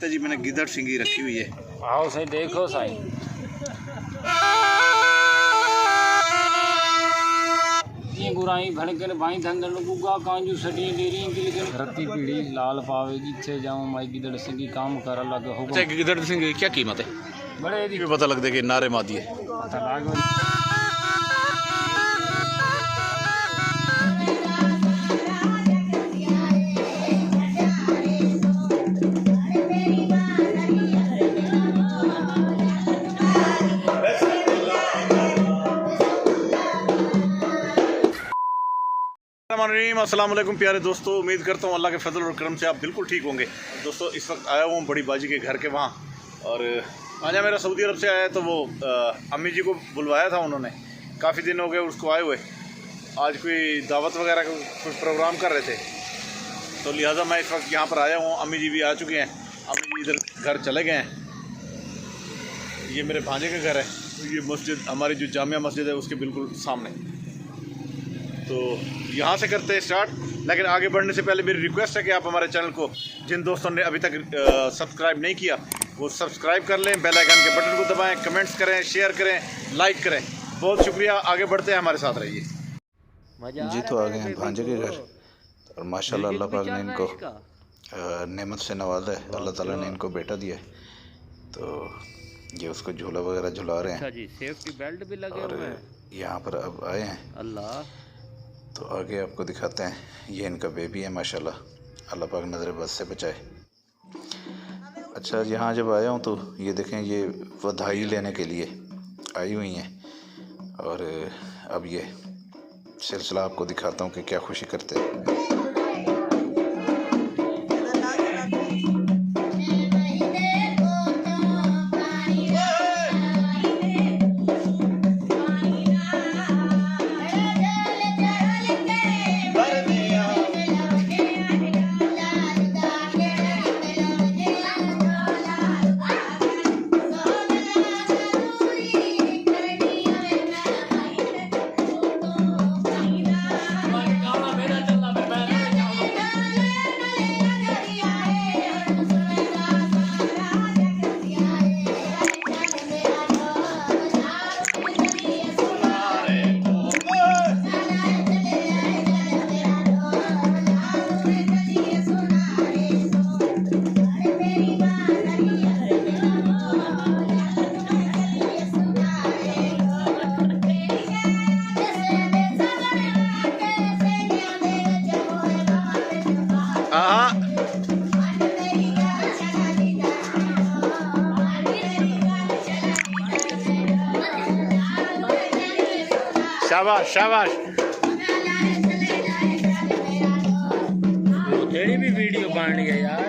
जी मैंने गिदड़ सिंगी रखी हुई है। आओ सही देखो साईं। ये गुराई भड़कन भाई धंधन गुगा कांजू सटी डेरी की रत्ती पीढ़ी लाल पावे जिथे जाऊं माई गिदड़ सिंगी काम कर लग हो। अच्छा गिदड़ सिंगी क्या कीमत है? बड़े दी पता लगता है कि नारे मादी है। पता लग अस्सलाम वालेकुम प्यारे दोस्तों, उम्मीद करता हूँ अल्लाह के फजल और करम से आप बिल्कुल ठीक होंगे। दोस्तों इस वक्त आया हूँ बड़ी बाजी के घर के वहाँ, और आजा मेरा सऊदी अरब से आया तो वो अम्मी जी को बुलवाया था उन्होंने, काफ़ी दिन हो गए उसको आए हुए। आज कोई दावत वगैरह का कुछ प्रोग्राम कर रहे थे, तो लिहाजा मैं इस वक्त यहाँ पर आया हूँ। अम्मी जी भी आ चुके हैं, अम्मी जी इधर घर चले गए हैं। ये मेरे भांजे का घर है, ये मस्जिद हमारी जो जामिया मस्जिद है उसके बिल्कुल सामने। तो यहाँ से करते हैं स्टार्ट, लेकिन आगे बढ़ने से पहले मेरी रिक्वेस्ट है कि आप हमारे चैनल को, जिन दोस्तों ने अभी तक सब्सक्राइब नहीं किया वो सब्सक्राइब कर लें, बेल आइकन के बटन को दबाएं, कमेंट्स करें, शेयर करें, लाइक करें। बहुत शुक्रिया, आगे बढ़ते हैं, हमारे साथ रहिए। जी तो आ गए हैं भांजे के घर, और माशाल्लाह अल्लाह पाक ने इनको नेमत से नवाजा है। अल्लाह ताला ने इनको बेटा दिया है, तो ये उसको झूला वगैरह झुला रहे हैं। सेफ्टी बेल्ट भी लगे और हुए हैं। यहाँ पर अब आए हैं, अल्लाह तो आगे आपको दिखाते हैं। ये इनका बेबी है माशाल्लाह, अल्लाह पाक नज़र बद से बचाए। अच्छा, यहाँ जब आया हूँ तो ये देखें, ये बधाई लेने के लिए आई हुई हैं, और अब ये सिलसिला आपको दिखाता हूँ कि क्या खुशी करते हैं। शाबाश शाबाश। तेरी भी वीडियो बन रही है यार।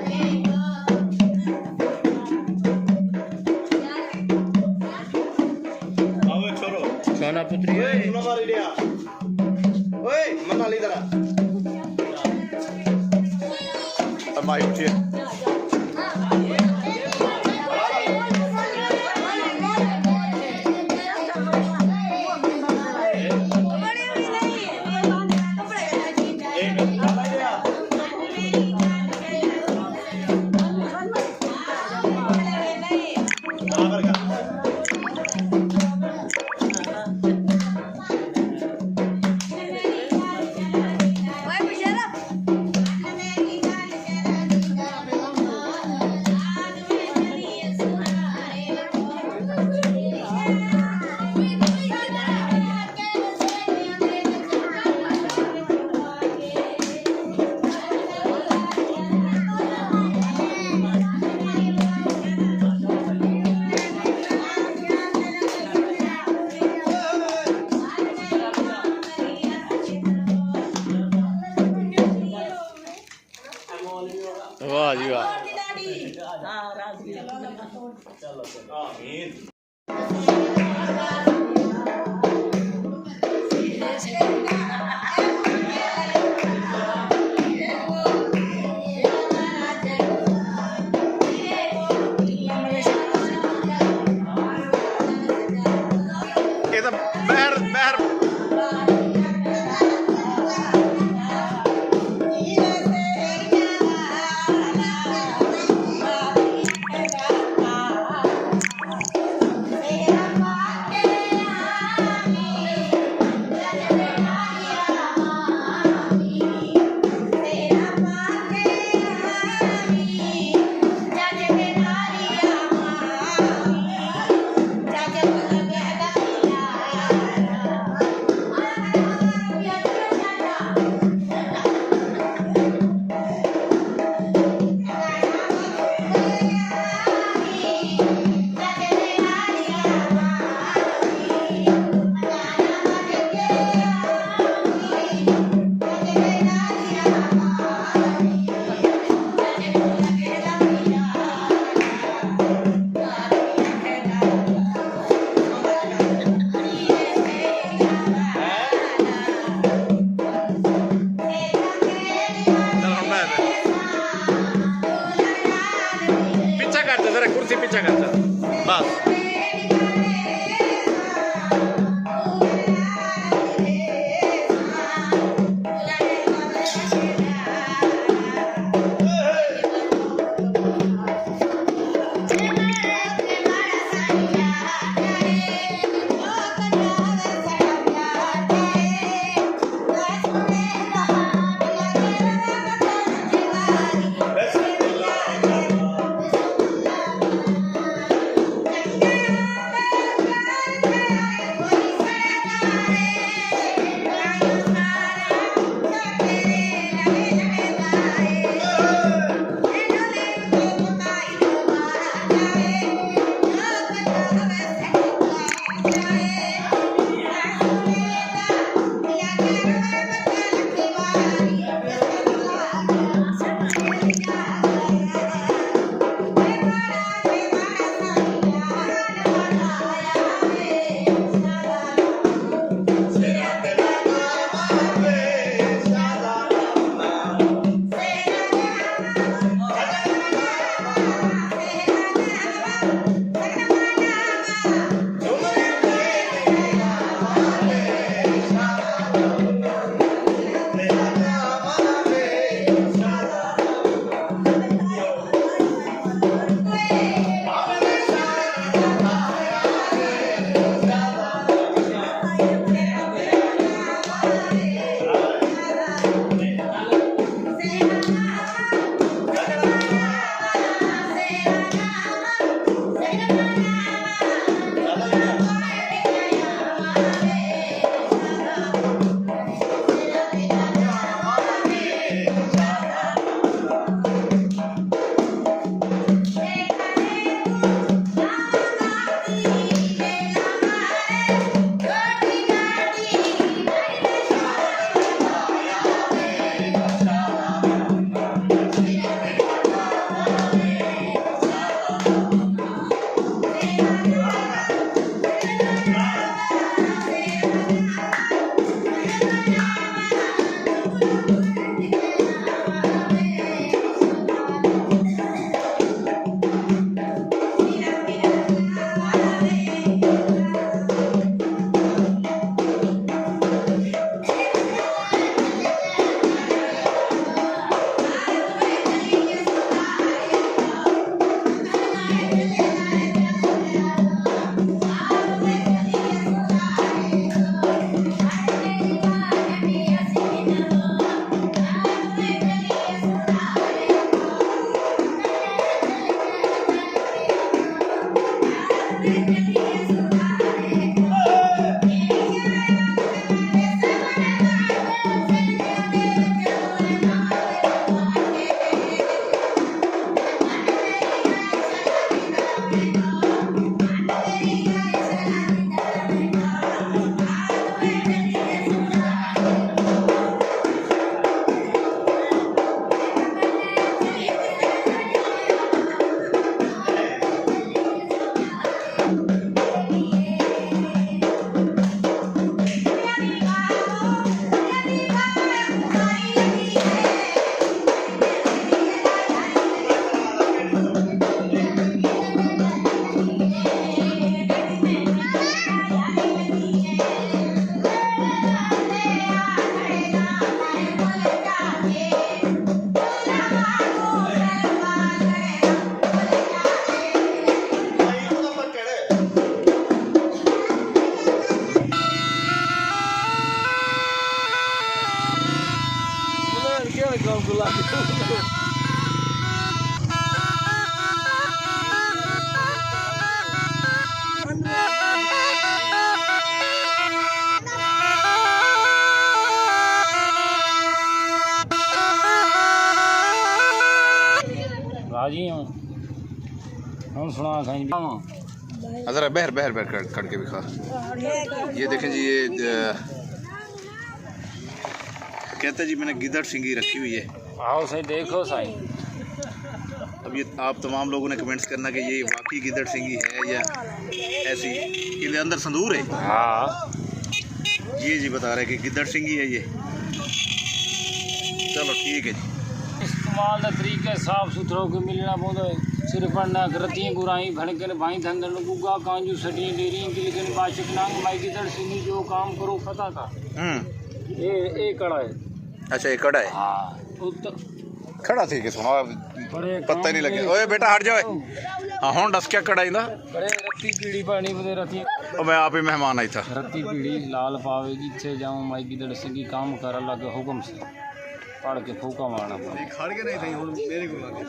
सोना पुत्री वाह जी वाह। पीछा करते जरा, कुर्सी पीछा करते बस। राजी हूँ हम सुना कहीं ज़रा बहर बहर बहर कट के दिखा। ये देखें जी, ये कहते जी मैंने गिदड़ सिंगी रखी हुई है। आओ सही देखो सही। अब ये आप तमाम लोगों ने कमेंट्स करना कि ये वाकई गिदड़ सिंगी है या ऐसी, ये अंदर संदूर है। हाँ ये जी बता रहे हैं कि गिदड़ सिंगी है ये। चलो ठीक है जी। इस्तेमाल का तरीका साफ सुथरा होकर मिलना पौधा है। सिर्फ ना रती गुराई भड़कन भाई धंधन गुगा कांजू सटी डेरी गिलगन बाशिक नांग माई गिदड़ सिंगी जो काम करो पता था ये कड़ा है। अच्छा ये कड़ा है। हाँ खड़ा थी कि सुनो बड़े पता ही नहीं लगे। ओए बेटा हट जाओ। हाँ हुण दस क्या कड़ा इंदा बड़े रत्ती पीड़ी पानी बदे रती और मैं आप ही मेहमान आई था। रत्ती पीड़ी लाल पावे जिथे जाऊं माई गिदड़ सिंगी काम कर लगे हुक्म से पढ़ के फूका मारना पड़े खड़ के नहीं थी हुन मेरे को लगे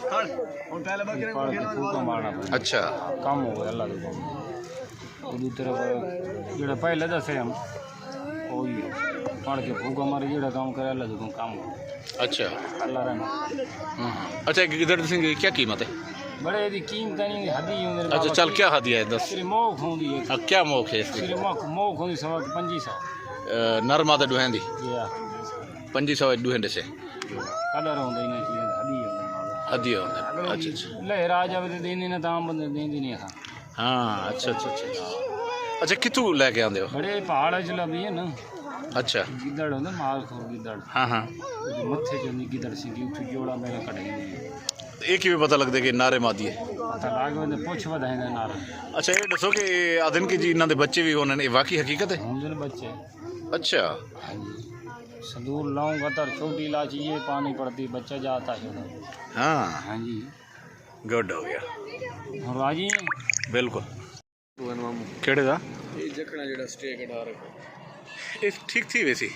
खड़ हुन पहले बकरे पढ़ के फूका मारना पड़े अच्छा काम हो गया अल्लाह के काम दूसरे जो पहले दसे हम वही पढ़ के फूका मारे जो काम करे अल्लाह के काम हो अच्छा अल्लाह रहना। अच्छा गिदड़ सिंह की क्या कीमत है? बड़े दी कीमत नहीं हदी होंदे अच्छा चल क्या हदिया है दस सिर्फ मोख होंदी है क्या मोख है इसकी? सिर्फ मोख होंदी 2500 नर माता दुहें दी या 2500 दुहें से कदर होंदे ने चीज हदी होंदे हदिया होंदे। अच्छा अच्छा ले राजा भी देंदी ना तां बंदे देंदी नहीं हां हाँ अच्छा अच्छा अच्छा अच्छा कितों लेके आंदे हो? बड़े पहाड़ च लभी है ना अच्छा गिदड़ होंदे माल खोर गिदड़ हाँ हाँ मत्थे च होंदी गिदड़ सी उठ जोड़ा मेरा कटाई एक ही भी पता लगता कि नारे मादी है। पता लाग में पुछ वधाइंदे नार अच्छा ये दसो कि आदन की जी इन्हों के बच्चे भी होने ने वाकई हकीकत है? होंदे ने बच्चे अच्छा संदूर लौंग अतर छोटी इलायची ये पानी पड़ती बच्चा जाता है हाँ हाँ जी गुड हो गया और राजी बिल्कुल केड़े दा ये जकड़ा जेड़ा स्टे कटा रखो ये ठीक थी वैसी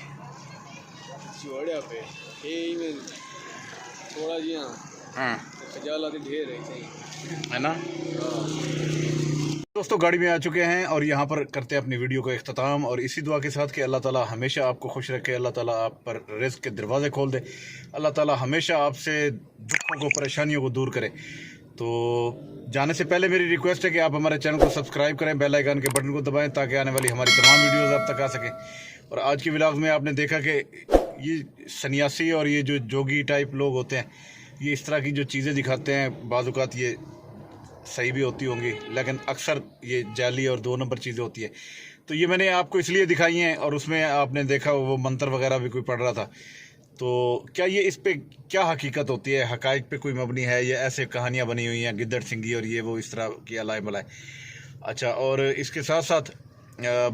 चिवड़िया पे ये में थोड़ा जी हां हाँ खजाला के ढेर है सही है ना। दोस्तों गाड़ी में आ चुके हैं और यहाँ पर करते हैं अपनी वीडियो को इख्तिताम और इसी दुआ के साथ कि अल्लाह ताला हमेशा आपको खुश रखे, अल्लाह ताला आप पर रिज़्क़ के दरवाज़े खोल दे, अल्लाह ताला हमेशा आपसे दुखों को परेशानियों को दूर करे। तो जाने से पहले मेरी रिक्वेस्ट है कि आप हमारे चैनल को सब्सक्राइब करें, बेल आइकन के बटन को दबाएं ताकि आने वाली हमारी तमाम वीडियोज़ आप तक आ सकें। और आज की व्लॉग में आपने देखा कि ये सन्यासी और ये जो जोगी टाइप लोग होते हैं ये इस तरह की जो चीज़ें दिखाते हैं, बाज़ औक़ात ये सही भी होती होंगी लेकिन अक्सर ये जाली और 2 नंबर चीज़ें होती है। तो ये मैंने आपको इसलिए दिखाई हैं और उसमें आपने देखा वो मंत्र वगैरह भी कोई पढ़ रहा था। तो क्या ये इस पे क्या हकीकत होती है, हकाइक पे कोई मबनी है या ऐसे कहानियाँ बनी हुई हैं गिद्दड़ सिंगी और ये वो इस तरह की अलाए बलाए? अच्छा और इसके साथ साथ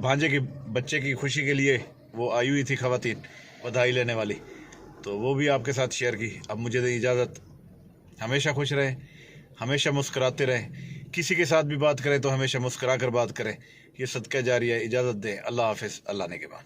भांजे के बच्चे की खुशी के लिए वो आई हुई थी ख़वातीन बधाई लेने वाली, तो वो भी आपके साथ शेयर की। अब मुझे दें इजाज़त, हमेशा खुश रहें, हमेशा मुस्कुराते रहें, किसी के साथ भी बात करें तो हमेशा मुस्कुरा कर बात करें। ये सदका जारी है। इजाज़त दें, अल्लाह हाफ़िज़, अल्लाह ने के बाद।